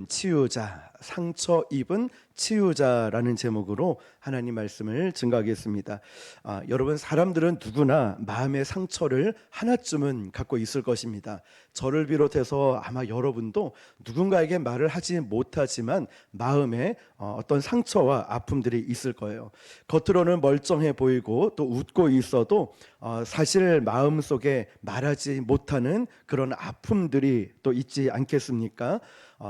치유자, 상처 입은 치유자라는 제목으로 하나님 말씀을 증거하겠습니다. 여러분, 사람들은 누구나 마음의 상처를 하나쯤은 갖고 있을 것입니다. 저를 비롯해서 아마 여러분도 누군가에게 말을 하지 못하지만 마음에 어떤 상처와 아픔들이 있을 거예요. 겉으로는 멀쩡해 보이고 또 웃고 있어도 사실 마음속에 말하지 못하는 그런 아픔들이 또 있지 않겠습니까?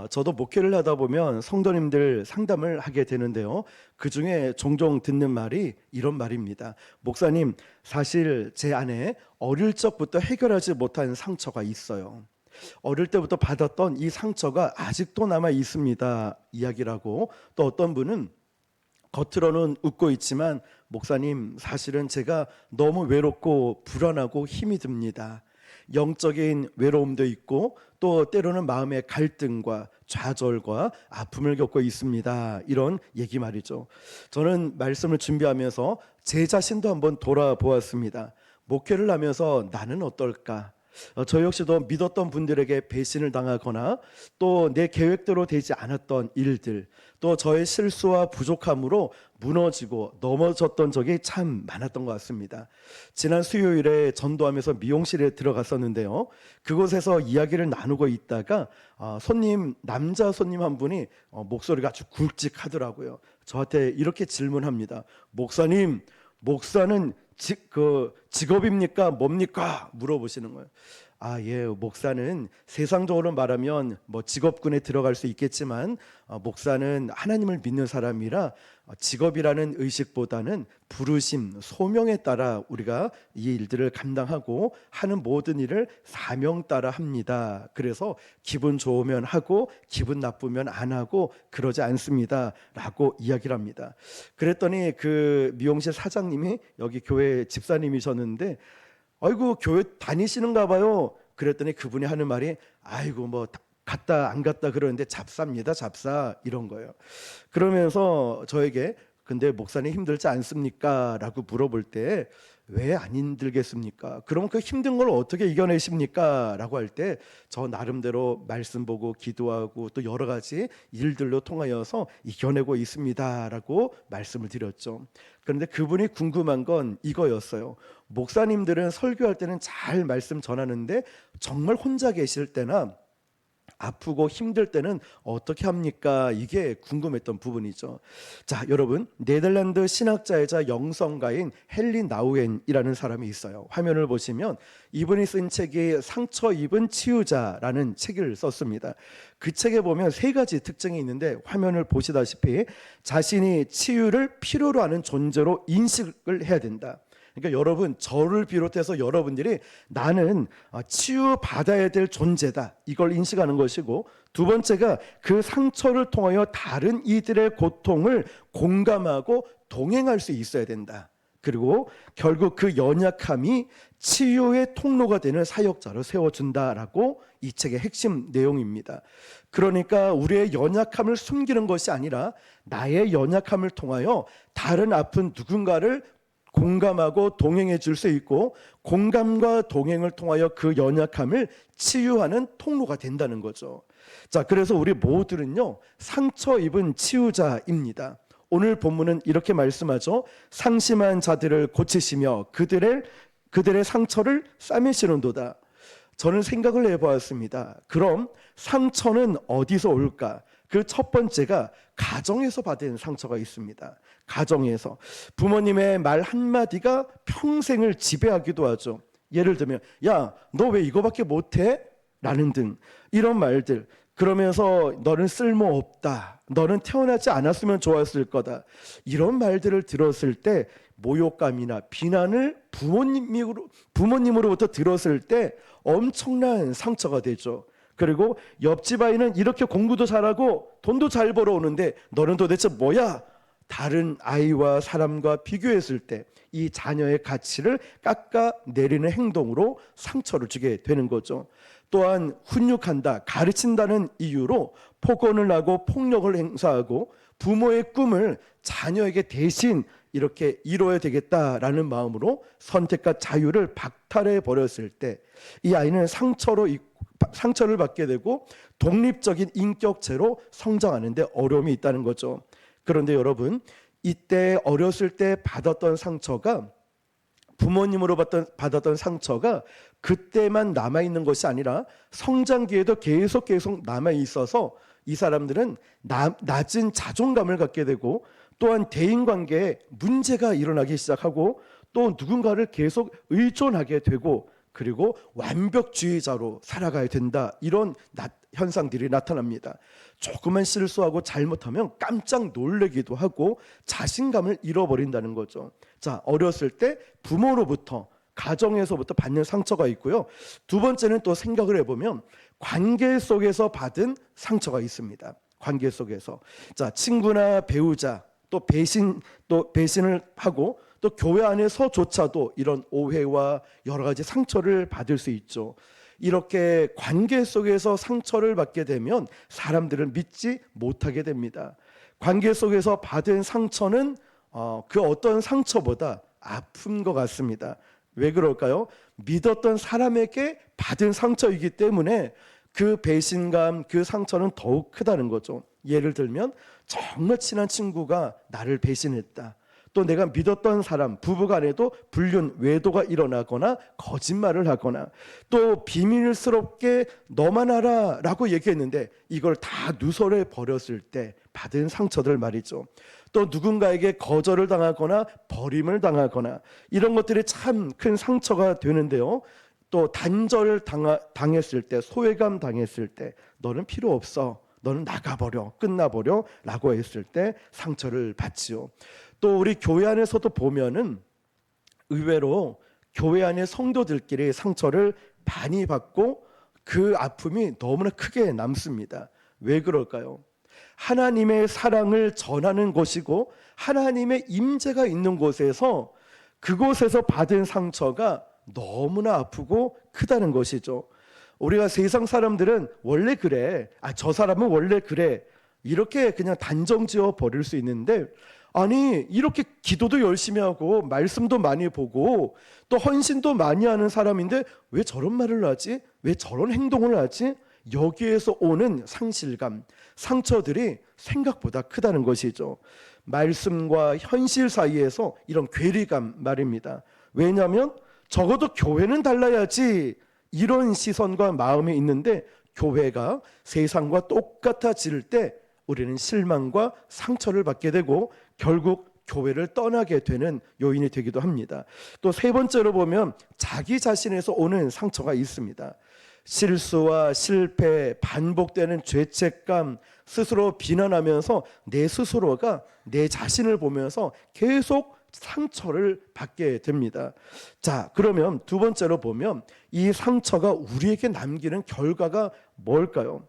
저도 목회를 하다 보면 성도님들 상담을 하게 되는데요. 그 중에 종종 듣는 말이 이런 말입니다. 목사님, 사실 제 안에 어릴 적부터 해결하지 못한 상처가 있어요. 어릴 때부터 받았던 이 상처가 아직도 남아 있습니다. 이야기라고. 또 어떤 분은 겉으로는 웃고 있지만 목사님, 사실은 제가 너무 외롭고 불안하고 힘이 듭니다. 영적인 외로움도 있고 또 때로는 마음의 갈등과 좌절과 아픔을 겪고 있습니다. 이런 얘기 말이죠. 저는 말씀을 준비하면서 제 자신도 한번 돌아보았습니다. 목회를 하면서 나는 어떨까? 저 역시도 믿었던 분들에게 배신을 당하거나 또 내 계획대로 되지 않았던 일들, 또 저의 실수와 부족함으로 무너지고 넘어졌던 적이 참 많았던 것 같습니다. 지난 수요일에 전도하면서 미용실에 들어갔었는데요. 그곳에서 이야기를 나누고 있다가 남자 손님 한 분이 목소리가 아주 굵직하더라고요. 저한테 이렇게 질문합니다. 목사님, 목사는 직업입니까? 뭡니까? 물어보시는 거예요. 예, 목사는 세상적으로 말하면 직업군에 들어갈 수 있겠지만 목사는 하나님을 믿는 사람이라 직업이라는 의식보다는 부르심, 소명에 따라 우리가 이 일들을 감당하고 하는 모든 일을 사명 따라 합니다. 그래서 기분 좋으면 하고 기분 나쁘면 안 하고 그러지 않습니다. 라고 이야기를 합니다. 그랬더니 그 미용실 사장님이 여기 교회 집사님이셨는데 아이고, 교회 다니시는가 봐요. 그랬더니 그분이 하는 말이 아이고, 갔다 안 갔다 그러는데 잡사입니다, 잡사, 이런 거예요. 그러면서 저에게 근데 목사님 힘들지 않습니까? 라고 물어볼 때 왜 안 힘들겠습니까? 그럼 그 힘든 걸 어떻게 이겨내십니까? 라고 할 때 저 나름대로 말씀 보고 기도하고 또 여러 가지 일들로 통하여서 이겨내고 있습니다 라고 말씀을 드렸죠. 그런데 그분이 궁금한 건 이거였어요. 목사님들은 설교할 때는 잘 말씀 전하는데 정말 혼자 계실 때나 아프고 힘들 때는 어떻게 합니까? 이게 궁금했던 부분이죠. 자, 여러분, 네덜란드 신학자이자 영성가인 헨리 나우엔이라는 사람이 있어요. 화면을 보시면 이분이 쓴 책이 상처 입은 치유자라는 책을 썼습니다. 그 책에 보면 세 가지 특징이 있는데 화면을 보시다시피 자신이 치유를 필요로 하는 존재로 인식을 해야 된다. 그러니까 여러분, 저를 비롯해서 여러분들이 나는 치유받아야 될 존재다, 이걸 인식하는 것이고, 두 번째가 그 상처를 통하여 다른 이들의 고통을 공감하고 동행할 수 있어야 된다. 그리고 결국 그 연약함이 치유의 통로가 되는 사역자로 세워준다라고 이 책의 핵심 내용입니다. 그러니까 우리의 연약함을 숨기는 것이 아니라 나의 연약함을 통하여 다른 아픈 누군가를 공감하고 동행해 줄 수 있고, 공감과 동행을 통하여 그 연약함을 치유하는 통로가 된다는 거죠. 자, 그래서 우리 모두는요, 상처 입은 치유자입니다. 오늘 본문은 이렇게 말씀하죠. 상심한 자들을 고치시며 그들의 상처를 싸매시는도다. 저는 생각을 해보았습니다. 그럼 상처는 어디서 올까? 그 첫 번째가 가정에서 받은 상처가 있습니다. 가정에서 부모님의 말 한마디가 평생을 지배하기도 하죠. 예를 들면 야, 너 왜 이거밖에 못해? 라는 등 이런 말들, 그러면서 너는 쓸모없다, 너는 태어나지 않았으면 좋았을 거다, 이런 말들을 들었을 때 모욕감이나 비난을 부모님으로부터 들었을 때 엄청난 상처가 되죠. 그리고 옆집 아이는 이렇게 공부도 잘하고 돈도 잘 벌어오는데 너는 도대체 뭐야? 다른 아이와 사람과 비교했을 때 이 자녀의 가치를 깎아내리는 행동으로 상처를 주게 되는 거죠. 또한 훈육한다, 가르친다는 이유로 폭언을 하고 폭력을 행사하고 부모의 꿈을 자녀에게 대신 이렇게 이뤄야 되겠다라는 마음으로 선택과 자유를 박탈해 버렸을 때 이 아이는 상처를 받게 되고 독립적인 인격체로 성장하는 데 어려움이 있다는 거죠. 그런데 여러분, 이때 어렸을 때 받았던 상처가, 부모님으로 받았던 상처가 그때만 남아있는 것이 아니라 성장기에도 계속 남아있어서 이 사람들은 낮은 자존감을 갖게 되고, 또한 대인관계에 문제가 일어나기 시작하고, 또 누군가를 계속 의존하게 되고, 그리고 완벽주의자로 살아가야 된다, 이런 현상들이 나타납니다. 조금만 실수하고 잘못하면 깜짝 놀래기도 하고 자신감을 잃어버린다는 거죠. 자, 어렸을 때 부모로부터, 가정에서부터 받는 상처가 있고요. 두 번째는 또 생각을 해보면 관계 속에서 받은 상처가 있습니다. 관계 속에서, 자, 친구나 배우자, 또 배신을 하고, 또 교회 안에서조차도 이런 오해와 여러 가지 상처를 받을 수 있죠. 이렇게 관계 속에서 상처를 받게 되면 사람들을 믿지 못하게 됩니다. 관계 속에서 받은 상처는 그 어떤 상처보다 아픈 것 같습니다. 왜 그럴까요? 믿었던 사람에게 받은 상처이기 때문에 그 배신감, 그 상처는 더욱 크다는 거죠. 예를 들면 정말 친한 친구가 나를 배신했다. 또 내가 믿었던 사람, 부부간에도 불륜, 외도가 일어나거나 거짓말을 하거나, 또 비밀스럽게 너만 알아 라고 얘기했는데 이걸 다 누설해 버렸을 때 받은 상처들 말이죠. 또 누군가에게 거절을 당하거나 버림을 당하거나, 이런 것들이 참 큰 상처가 되는데요. 또 단절을 당했을 때, 소외감 당했을 때, 너는 필요 없어, 너는 나가버려, 끝나버려 라고 했을 때 상처를 받지요. 또 우리 교회 안에서도 보면은 의외로 교회 안의 성도들끼리 상처를 많이 받고 그 아픔이 너무나 크게 남습니다. 왜 그럴까요? 하나님의 사랑을 전하는 곳이고 하나님의 임재가 있는 곳에서, 그곳에서 받은 상처가 너무나 아프고 크다는 것이죠. 우리가 세상 사람들은 원래 그래, 저 사람은 원래 그래, 이렇게 그냥 단정지어 버릴 수 있는데, 아니, 이렇게 기도도 열심히 하고 말씀도 많이 보고 또 헌신도 많이 하는 사람인데 왜 저런 말을 하지? 왜 저런 행동을 하지? 여기에서 오는 상실감, 상처들이 생각보다 크다는 것이죠. 말씀과 현실 사이에서 이런 괴리감 말입니다. 왜냐하면 적어도 교회는 달라야지, 이런 시선과 마음이 있는데 교회가 세상과 똑같아질 때 우리는 실망과 상처를 받게 되고 결국 교회를 떠나게 되는 요인이 되기도 합니다. 또 세 번째로 보면 자기 자신에서 오는 상처가 있습니다. 실수와 실패, 반복되는 죄책감, 스스로 비난하면서 내 스스로가 내 자신을 보면서 계속 상처를 받게 됩니다. 자, 그러면 두 번째로 보면 이 상처가 우리에게 남기는 결과가 뭘까요?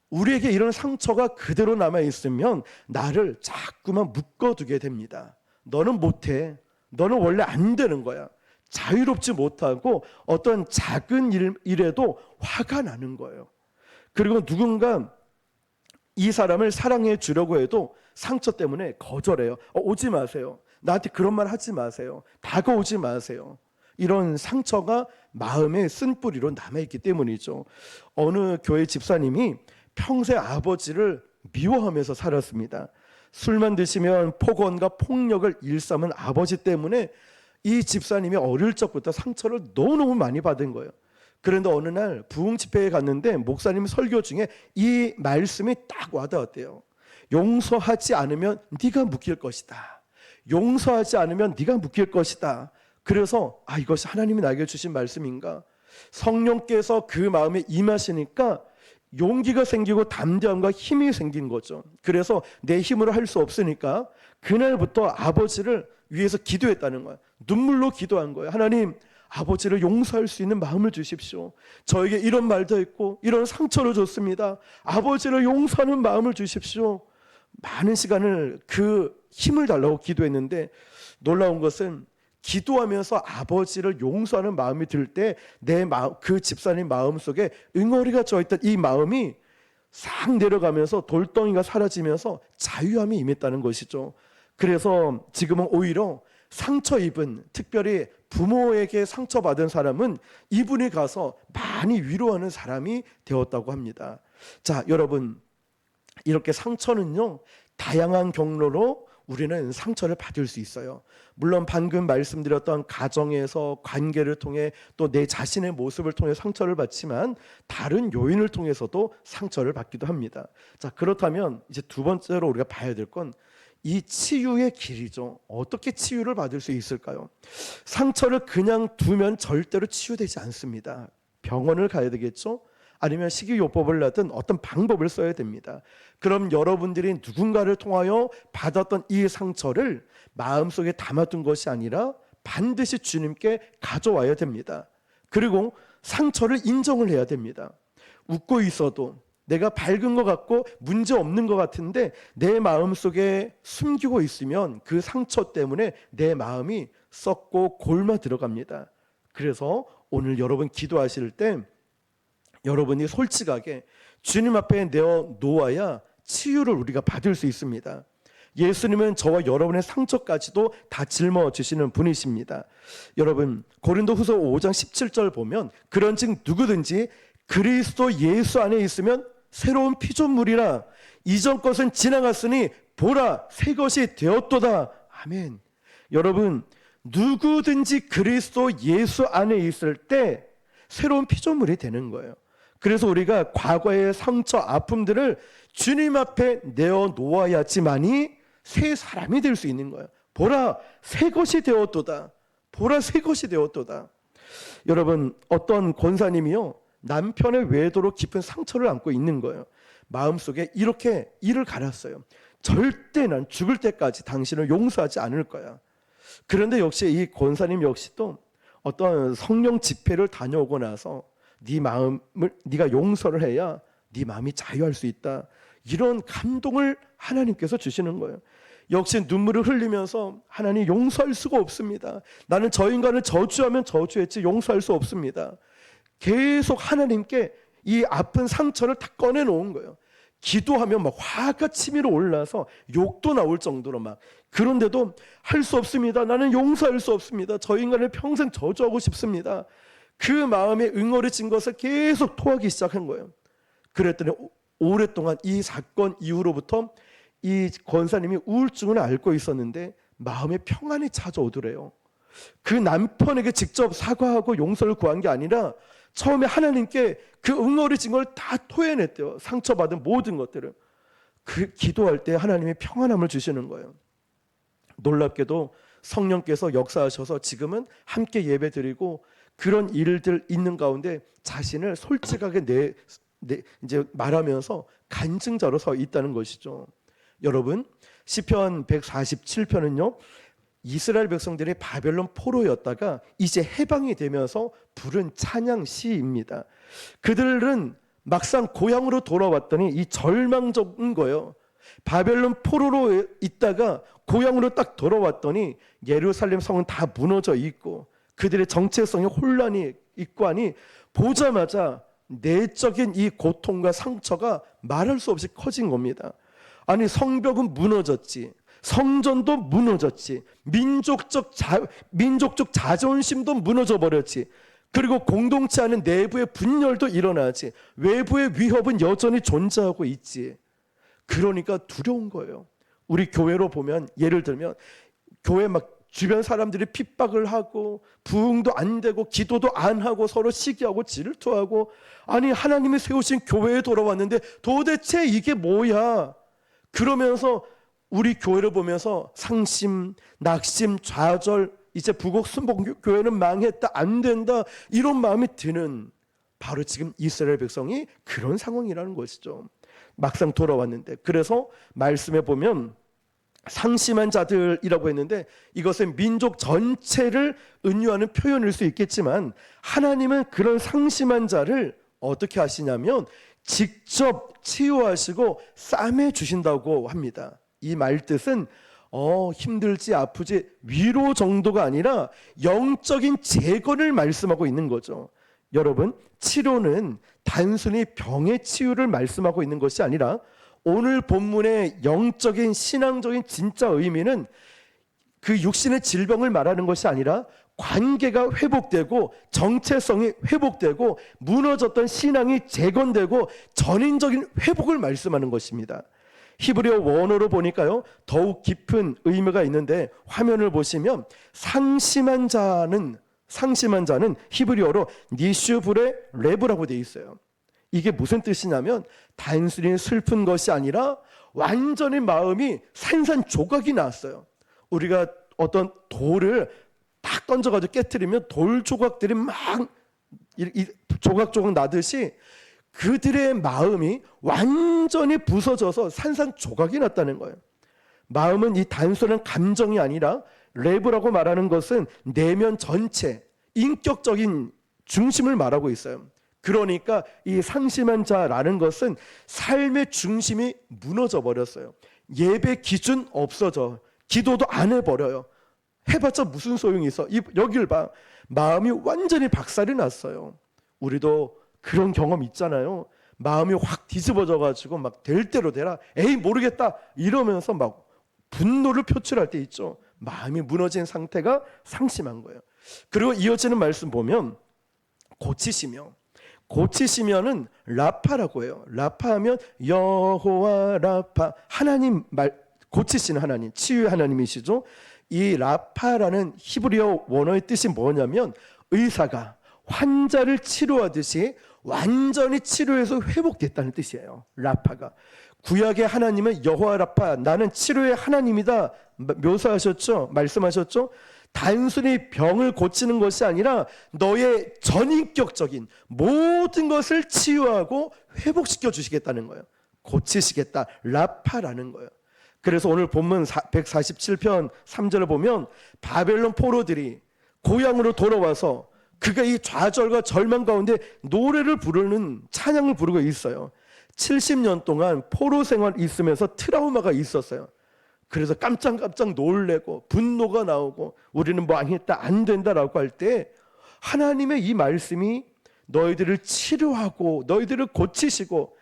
우리에게 이런 상처가 그대로 남아있으면 나를 자꾸만 묶어두게 됩니다. 너는 못해, 너는 원래 안 되는 거야, 자유롭지 못하고 어떤 작은 일에도 화가 나는 거예요. 그리고 누군가 이 사람을 사랑해 주려고 해도 상처 때문에 거절해요. 오지 마세요, 나한테 그런 말 하지 마세요, 다가오지 마세요. 이런 상처가 마음의 쓴뿌리로 남아있기 때문이죠. 어느 교회 집사님이 평생 아버지를 미워하면서 살았습니다. 술만 드시면 폭언과 폭력을 일삼은 아버지 때문에 이 집사님이 어릴 적부터 상처를 너무너무 많이 받은 거예요. 그런데 어느 날 부흥 집회에 갔는데 목사님 설교 중에 이 말씀이 딱 와닿았대요. 용서하지 않으면 네가 묶일 것이다. 용서하지 않으면 네가 묶일 것이다. 그래서 이것이 하나님이 나에게 주신 말씀인가? 성령께서 그 마음에 임하시니까 용기가 생기고 담대함과 힘이 생긴 거죠. 그래서 내 힘으로 할 수 없으니까 그날부터 아버지를 위해서 기도했다는 거예요. 눈물로 기도한 거예요. 하나님, 아버지를 용서할 수 있는 마음을 주십시오. 저에게 이런 말도 했고 이런 상처를 줬습니다. 아버지를 용서하는 마음을 주십시오. 많은 시간을 그 힘을 달라고 기도했는데, 놀라운 것은 기도하면서 아버지를 용서하는 마음이 들 때 내 마음, 그 집사님 마음속에 응어리가 져있던 이 마음이 싹 내려가면서 돌덩이가 사라지면서 자유함이 임했다는 것이죠. 그래서 지금은 오히려 상처 입은, 특별히 부모에게 상처받은 사람은 이분이 가서 많이 위로하는 사람이 되었다고 합니다. 자, 여러분, 이렇게 상처는요, 다양한 경로로 우리는 상처를 받을 수 있어요. 물론 방금 말씀드렸던 가정에서, 관계를 통해, 또 내 자신의 모습을 통해 상처를 받지만 다른 요인을 통해서도 상처를 받기도 합니다. 자, 그렇다면 이제 두 번째로 우리가 봐야 될 건 이 치유의 길이죠. 어떻게 치유를 받을 수 있을까요? 상처를 그냥 두면 절대로 치유되지 않습니다. 병원을 가야 되겠죠? 아니면 식이요법을 하든 어떤 방법을 써야 됩니다. 그럼 여러분들이 누군가를 통하여 받았던 이 상처를 마음속에 담아둔 것이 아니라 반드시 주님께 가져와야 됩니다. 그리고 상처를 인정을 해야 됩니다. 웃고 있어도 내가 밝은 것 같고 문제 없는 것 같은데 내 마음속에 숨기고 있으면 그 상처 때문에 내 마음이 썩고 골마 들어갑니다. 그래서 오늘 여러분 기도하실 때 여러분이 솔직하게 주님 앞에 내어 놓아야 치유를 우리가 받을 수 있습니다. 예수님은 저와 여러분의 상처까지도 다 짊어지시는 분이십니다. 여러분, 고린도후서 5장 17절 보면 그런즉 누구든지 그리스도 예수 안에 있으면 새로운 피조물이라 이전 것은 지나갔으니 보라 새 것이 되었도다. 아멘. 여러분, 누구든지 그리스도 예수 안에 있을 때 새로운 피조물이 되는 거예요. 그래서 우리가 과거의 상처, 아픔들을 주님 앞에 내어놓아야지만이 새 사람이 될 수 있는 거예요. 보라 새 것이 되었도다. 보라 새 것이 되었도다. 여러분, 어떤 권사님이요, 남편의 외도로 깊은 상처를 안고 있는 거예요. 마음속에 이렇게 이를 갈았어요. 절대 난 죽을 때까지 당신을 용서하지 않을 거야. 그런데 역시 이 권사님 역시 또 어떤 성령 집회를 다녀오고 나서 네 마음을 네가 용서를 해야 네 마음이 자유할 수 있다. 이런 감동을 하나님께서 주시는 거예요. 역시 눈물을 흘리면서 하나님 용서할 수가 없습니다. 나는 저 인간을 저주하면 저주했지 용서할 수 없습니다. 계속 하나님께 이 아픈 상처를 다 꺼내놓은 거예요. 기도하면 막 화가 치밀어 올라서 욕도 나올 정도로 막, 그런데도 할 수 없습니다. 나는 용서할 수 없습니다. 저 인간을 평생 저주하고 싶습니다. 그 마음에 응어리진 것을 계속 토하기 시작한 거예요. 그랬더니 오랫동안 이 사건 이후로부터 이 권사님이 우울증을 앓고 있었는데 마음에 평안이 찾아오더래요. 그 남편에게 직접 사과하고 용서를 구한 게 아니라 처음에 하나님께 그 응어리진 걸 다 토해냈대요. 상처받은 모든 것들을. 그 기도할 때 하나님이 평안함을 주시는 거예요. 놀랍게도 성령께서 역사하셔서 지금은 함께 예배드리고 그런 일들 있는 가운데 자신을 솔직하게 이제 말하면서 간증자로 서 있다는 것이죠. 여러분, 시편 147편은요, 이스라엘 백성들이 바벨론 포로였다가 이제 해방이 되면서 부른 찬양 시입니다. 그들은 막상 고향으로 돌아왔더니 이 절망적인 거예요. 바벨론 포로로 있다가 고향으로 딱 돌아왔더니 예루살렘 성은 다 무너져 있고 그들의 정체성에 혼란이 있고 하니 보자마자 내적인 이 고통과 상처가 말할 수 없이 커진 겁니다. 아니, 성벽은 무너졌지, 성전도 무너졌지, 민족적 자존심도 무너져 버렸지, 그리고 공동체 안에 내부의 분열도 일어나지, 외부의 위협은 여전히 존재하고 있지. 그러니까 두려운 거예요. 우리 교회로 보면, 예를 들면 교회 막 주변 사람들이 핍박을 하고 부흥도 안 되고 기도도 안 하고 서로 시기하고 질투하고, 아니 하나님이 세우신 교회에 돌아왔는데 도대체 이게 뭐야? 그러면서 우리 교회를 보면서 상심, 낙심, 좌절, 이제 부곡 순복교회는 망했다, 안 된다, 이런 마음이 드는 바로 지금 이스라엘 백성이 그런 상황이라는 것이죠. 막상 돌아왔는데. 그래서 말씀에 보면 상심한 자들이라고 했는데 이것은 민족 전체를 은유하는 표현일 수 있겠지만 하나님은 그런 상심한 자를 어떻게 하시냐면 직접 치유하시고 싸매 주신다고 합니다. 이 말뜻은 힘들지 아프지 위로 정도가 아니라 영적인 재건을 말씀하고 있는 거죠. 여러분, 치료는 단순히 병의 치유를 말씀하고 있는 것이 아니라 오늘 본문의 영적인 신앙적인 진짜 의미는 그 육신의 질병을 말하는 것이 아니라 관계가 회복되고 정체성이 회복되고 무너졌던 신앙이 재건되고 전인적인 회복을 말씀하는 것입니다. 히브리어 원어로 보니까요, 더욱 깊은 의미가 있는데, 화면을 보시면 상심한 자는 히브리어로 니슈브레 레브라고 되어 있어요. 이게 무슨 뜻이냐면 단순히 슬픈 것이 아니라 완전히 마음이 산산조각이 났어요. 우리가 어떤 돌을 딱 던져가지고 깨트리면 돌 조각들이 막 조각조각 나듯이 그들의 마음이 완전히 부서져서 산산조각이 났다는 거예요. 마음은 이 단순한 감정이 아니라, 레브라고 말하는 것은 내면 전체, 인격적인 중심을 말하고 있어요. 그러니까 이 상심한 자라는 것은 삶의 중심이 무너져 버렸어요. 예배 기준 없어져. 기도도 안 해버려요. 해봤자 무슨 소용이 있어. 여길 봐. 마음이 완전히 박살이 났어요. 우리도 그런 경험 있잖아요. 마음이 확 뒤집어져 가지고 막 될 대로 되라, 에이 모르겠다 이러면서 막 분노를 표출할 때 있죠. 마음이 무너진 상태가 상심한 거예요. 그리고 이어지는 말씀 보면 고치시면은 라파라고 해요. 라파하면 여호와 라파, 하나님 고치시는 하나님, 치유의 하나님이시죠. 이 라파라는 히브리어 원어의 뜻이 뭐냐면, 의사가 환자를 치료하듯이 완전히 치료해서 회복됐다는 뜻이에요. 라파가. 구약의 하나님은 여호와 라파, 나는 치료의 하나님이다 묘사하셨죠. 말씀하셨죠. 단순히 병을 고치는 것이 아니라 너의 전인격적인 모든 것을 치유하고 회복시켜 주시겠다는 거예요. 고치시겠다, 라파라는 거예요. 그래서 오늘 본문 147편 3절을 보면 바벨론 포로들이 고향으로 돌아와서 그가 이 좌절과 절망 가운데 노래를 부르는, 찬양을 부르고 있어요. 70년 동안 포로 생활 있으면서 트라우마가 있었어요. 그래서 깜짝 놀래고 분노가 나오고 우리는 뭐 아니다, 안 된다라고 할 때 하나님의 이 말씀이 너희들을 치료하고 너희들을 고치시고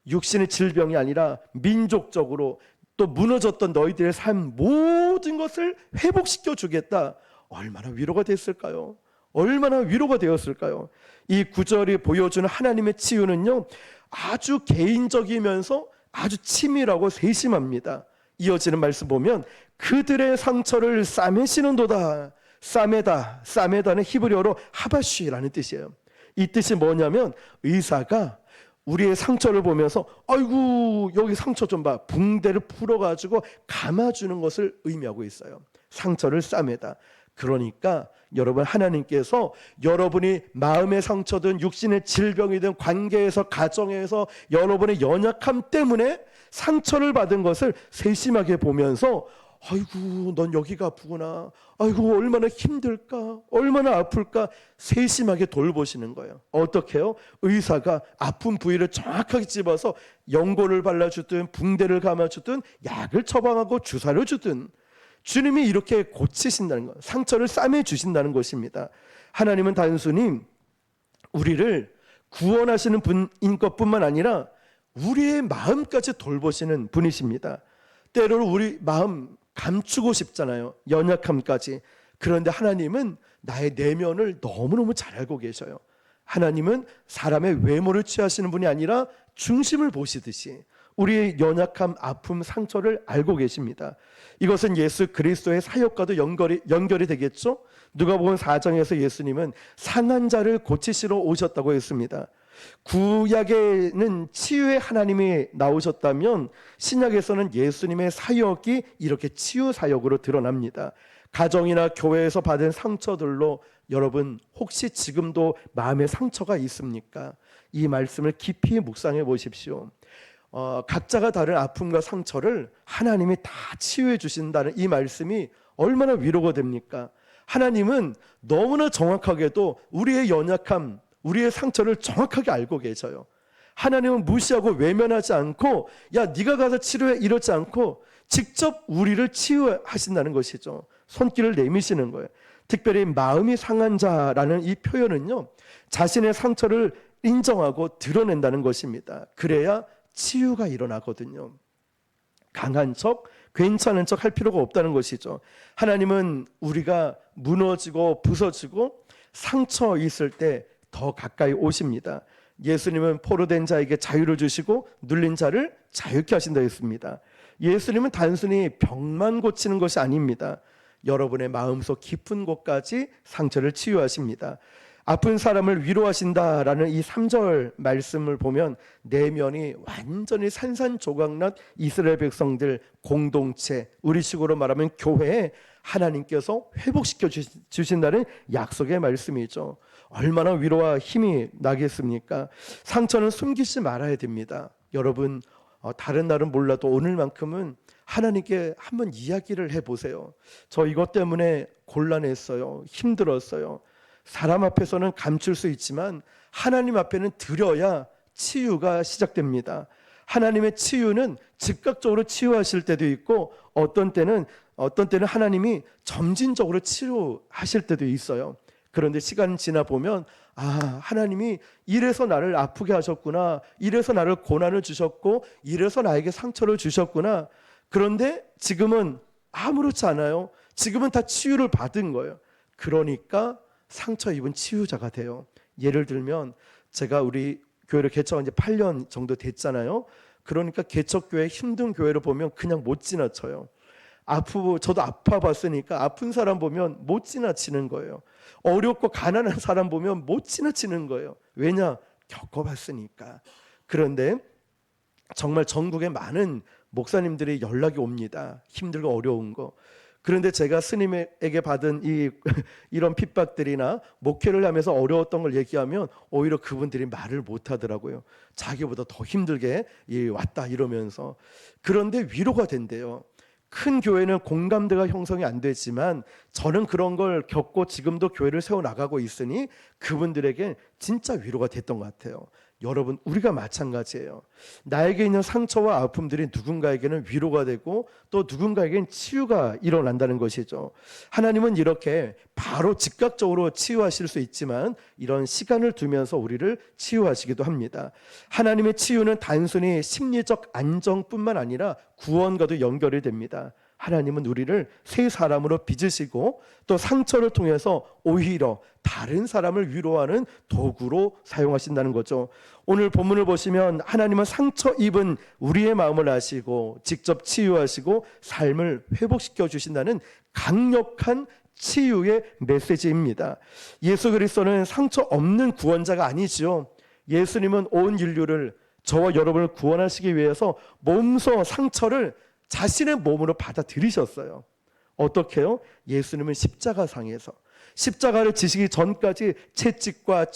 육신의 질병이 아니라 민족적으로 또 무너졌던 너희들의 삶 모든 것을 회복시켜 주겠다. 얼마나 위로가 됐을까요? 얼마나 위로가 되었을까요? 이 구절이 보여주는 하나님의 치유는요, 아주 개인적이면서 아주 치밀하고 세심합니다. 이어지는 말씀 보면 그들의 상처를 싸매시는도다. 싸매다는 히브리어로 하바쉬라는 뜻이에요. 이 뜻이 뭐냐면, 의사가 우리의 상처를 보면서 아이고 여기 상처 좀 봐, 붕대를 풀어가지고 감아주는 것을 의미하고 있어요. 상처를 싸매다. 그러니까 여러분, 하나님께서 여러분이 마음의 상처든 육신의 질병이든 관계에서, 가정에서 여러분의 연약함 때문에 상처를 받은 것을 세심하게 보면서 아이고 넌 여기가 아프구나, 아이고 얼마나 힘들까, 얼마나 아플까 세심하게 돌보시는 거예요. 어떻게 해요? 의사가 아픈 부위를 정확하게 집어서 연고를 발라주든 붕대를 감아주든 약을 처방하고 주사를 주든 주님이 이렇게 고치신다는 것, 상처를 싸매주신다는 것입니다. 하나님은 단순히 우리를 구원하시는 분인 것뿐만 아니라 우리의 마음까지 돌보시는 분이십니다. 때로는 우리 마음 감추고 싶잖아요, 연약함까지. 그런데 하나님은 나의 내면을 너무너무 잘 알고 계셔요. 하나님은 사람의 외모를 취하시는 분이 아니라 중심을 보시듯이 우리의 연약함, 아픔, 상처를 알고 계십니다. 이것은 예수 그리스도의 사역과도 연결이 되겠죠. 누가복음 4장에서 예수님은 상한 자를 고치시러 오셨다고 했습니다. 구약에는 치유의 하나님이 나오셨다면 신약에서는 예수님의 사역이 이렇게 치유 사역으로 드러납니다. 가정이나 교회에서 받은 상처들로 여러분 혹시 지금도 마음의 상처가 있습니까? 이 말씀을 깊이 묵상해 보십시오. 각자가 다른 아픔과 상처를 하나님이 다 치유해 주신다는 이 말씀이 얼마나 위로가 됩니까? 하나님은 너무나 정확하게도 우리의 연약함, 우리의 상처를 정확하게 알고 계셔요. 하나님은 무시하고 외면하지 않고 야 네가 가서 치료해 이러지 않고 직접 우리를 치유하신다는 것이죠. 손길을 내미시는 거예요. 특별히 마음이 상한 자라는 이 표현은요, 자신의 상처를 인정하고 드러낸다는 것입니다. 그래야 치유가 일어나거든요. 강한 척, 괜찮은 척 할 필요가 없다는 것이죠. 하나님은 우리가 무너지고 부서지고 상처 있을 때 더 가까이 오십니다. 예수님은 포로된 자에게 자유를 주시고 눌린 자를 자유케 하신다 했습니다. 예수님은 단순히 병만 고치는 것이 아닙니다. 여러분의 마음속 깊은 곳까지 상처를 치유하십니다. 아픈 사람을 위로하신다라는 이 3절 말씀을 보면 내면이 완전히 산산조각난 이스라엘 백성들 공동체, 우리식으로 말하면 교회에 하나님께서 회복시켜 주신다는 약속의 말씀이죠. 얼마나 위로와 힘이 나겠습니까? 상처는 숨기지 말아야 됩니다. 여러분, 다른 날은 몰라도 오늘만큼은 하나님께 한번 이야기를 해보세요. 저 이것 때문에 곤란했어요. 힘들었어요. 사람 앞에서는 감출 수 있지만 하나님 앞에는 드려야 치유가 시작됩니다. 하나님의 치유는 즉각적으로 치유하실 때도 있고 어떤 때는 하나님이 점진적으로 치료하실 때도 있어요. 그런데 시간 지나 보면 하나님이 이래서 나를 아프게 하셨구나, 이래서 나를 고난을 주셨고 이래서 나에게 상처를 주셨구나. 그런데 지금은 아무렇지 않아요. 지금은 다 치유를 받은 거예요. 그러니까 상처 입은 치유자가 돼요. 예를 들면 제가 우리 교회를 개척한 지 8년 정도 됐잖아요. 그러니까 개척교회 힘든 교회를 보면 그냥 못 지나쳐요. 저도 아파봤으니까 아픈 사람 보면 못 지나치는 거예요. 어렵고 가난한 사람 보면 못 지나치는 거예요. 왜냐? 겪어봤으니까. 그런데 정말 전국에 많은 목사님들이 연락이 옵니다. 힘들고 어려운 거. 그런데 제가 스님에게 받은 이런 핍박들이나 목회를 하면서 어려웠던 걸 얘기하면 오히려 그분들이 말을 못 하더라고요. 자기보다 더 힘들게 왔다 이러면서. 그런데 위로가 된대요. 큰 교회는 공감대가 형성이 안 되지만 저는 그런 걸 겪고 지금도 교회를 세워나가고 있으니 그분들에게 진짜 위로가 됐던 것 같아요. 여러분, 우리가 마찬가지예요. 나에게 있는 상처와 아픔들이 누군가에게는 위로가 되고 또 누군가에게는 치유가 일어난다는 것이죠. 하나님은 이렇게 바로 즉각적으로 치유하실 수 있지만 이런 시간을 두면서 우리를 치유하시기도 합니다. 하나님의 치유는 단순히 심리적 안정뿐만 아니라 구원과도 연결이 됩니다. 하나님은 우리를 새 사람으로 빚으시고 또 상처를 통해서 오히려 다른 사람을 위로하는 도구로 사용하신다는 거죠. 오늘 본문을 보시면 하나님은 상처 입은 우리의 마음을 아시고 직접 치유하시고 삶을 회복시켜 주신다는 강력한 치유의 메시지입니다. 예수 그리스도는 상처 없는 구원자가 아니죠. 예수님은 온 인류를, 저와 여러분을 구원하시기 위해서 몸소 상처를 자신의 몸으로 받아들이셨어요. 어떻게요? 예수님은 십자가상에서 십자가를 지시기 전까지 채찍과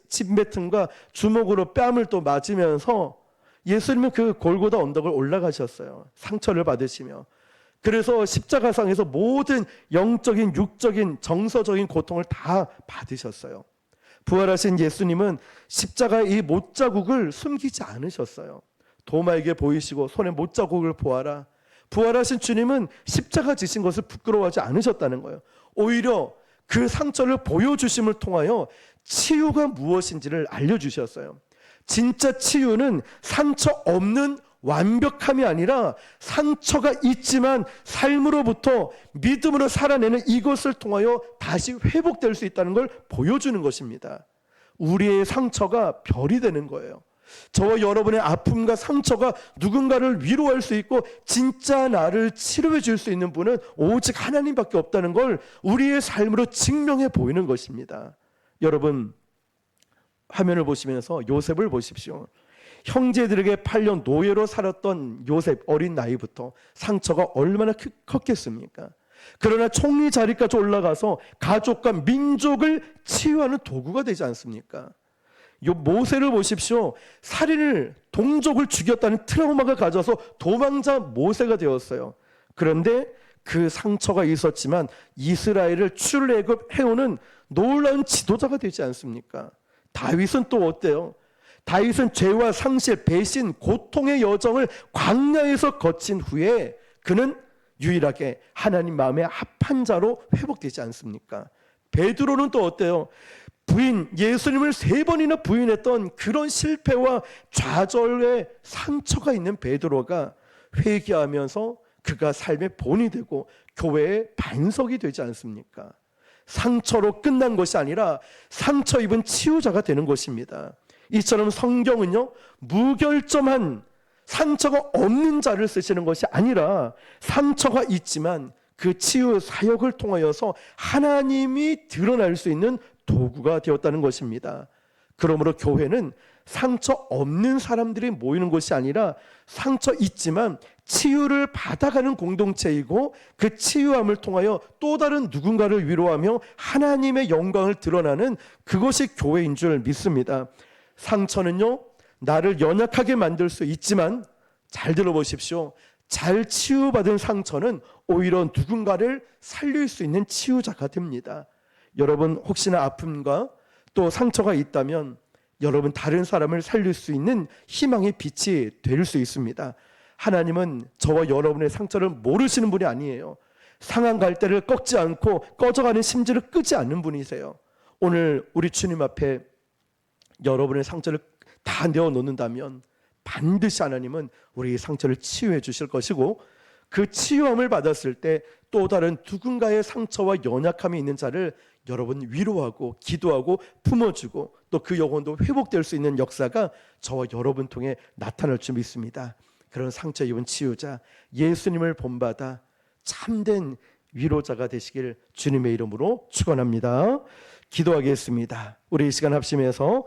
침뱉음과 주먹으로 뺨을 또 맞으면서 예수님은 그 골고다 언덕을 올라가셨어요. 상처를 받으시며. 그래서 십자가상에서 모든 영적인, 육적인, 정서적인 고통을 다 받으셨어요. 부활하신 예수님은 십자가의 이 못자국을 숨기지 않으셨어요. 도마에게 보이시고 손에 못자국을 보아라. 부활하신 주님은 십자가 지신 것을 부끄러워하지 않으셨다는 거예요. 오히려 그 상처를 보여주심을 통하여 치유가 무엇인지를 알려주셨어요. 진짜 치유는 상처 없는 완벽함이 아니라 상처가 있지만 삶으로부터 믿음으로 살아내는 이것을 통하여 다시 회복될 수 있다는 걸 보여주는 것입니다. 우리의 상처가 별이 되는 거예요. 저와 여러분의 아픔과 상처가 누군가를 위로할 수 있고 진짜 나를 치료해 줄 수 있는 분은 오직 하나님밖에 없다는 걸 우리의 삶으로 증명해 보이는 것입니다. 여러분, 화면을 보시면서 요셉을 보십시오. 형제들에게 팔려 노예로 살았던 요셉, 어린 나이부터 상처가 얼마나 컸겠습니까? 그러나 총리 자리까지 올라가서 가족과 민족을 치유하는 도구가 되지 않습니까? 요 모세를 보십시오. 살인을, 동족을 죽였다는 트라우마가 가져서 도망자 모세가 되었어요. 그런데 그 상처가 있었지만 이스라엘을 출애굽해오는 놀라운 지도자가 되지 않습니까? 다윗은 또 어때요? 다윗은 죄와 상실, 배신, 고통의 여정을 광야에서 거친 후에 그는 유일하게 하나님 마음에 합한 자로 회복되지 않습니까? 베드로는 또 어때요? 예수님을 3번이나 부인했던 그런 실패와 좌절의 상처가 있는 베드로가 회개하면서 그가 삶의 본이 되고 교회의 반석이 되지 않습니까? 상처로 끝난 것이 아니라 상처 입은 치유자가 되는 것입니다. 이처럼 성경은요, 무결점한 상처가 없는 자를 쓰시는 것이 아니라 상처가 있지만 그 치유 사역을 통하여서 하나님이 드러날 수 있는 도구가 되었다는 것입니다. 그러므로 교회는 상처 없는 사람들이 모이는 것이 아니라 상처 있지만 치유를 받아가는 공동체이고, 그 치유함을 통하여 또 다른 누군가를 위로하며 하나님의 영광을 드러나는 그것이 교회인 줄 믿습니다. 상처는요, 나를 연약하게 만들 수 있지만 잘 들어보십시오. 잘 치유받은 상처는 오히려 누군가를 살릴 수 있는 치유자가 됩니다. 여러분 혹시나 아픔과 또 상처가 있다면 여러분 다른 사람을 살릴 수 있는 희망의 빛이 될 수 있습니다. 하나님은 저와 여러분의 상처를 모르시는 분이 아니에요. 상한 갈대를 꺾지 않고 꺼져가는 심지를 끄지 않는 분이세요. 오늘 우리 주님 앞에 여러분의 상처를 다 내어놓는다면 반드시 하나님은 우리의 상처를 치유해 주실 것이고, 그 치유함을 받았을 때 또 다른 누군가의 상처와 연약함이 있는 자를 여러분 위로하고 기도하고 품어주고 또 그 영혼도 회복될 수 있는 역사가 저와 여러분 통해 나타날 줄 믿습니다. 그런 상처 입은 치유자, 예수님을 본받아 참된 위로자가 되시길 주님의 이름으로 축원합니다. 기도하겠습니다. 우리 이 시간 합심해서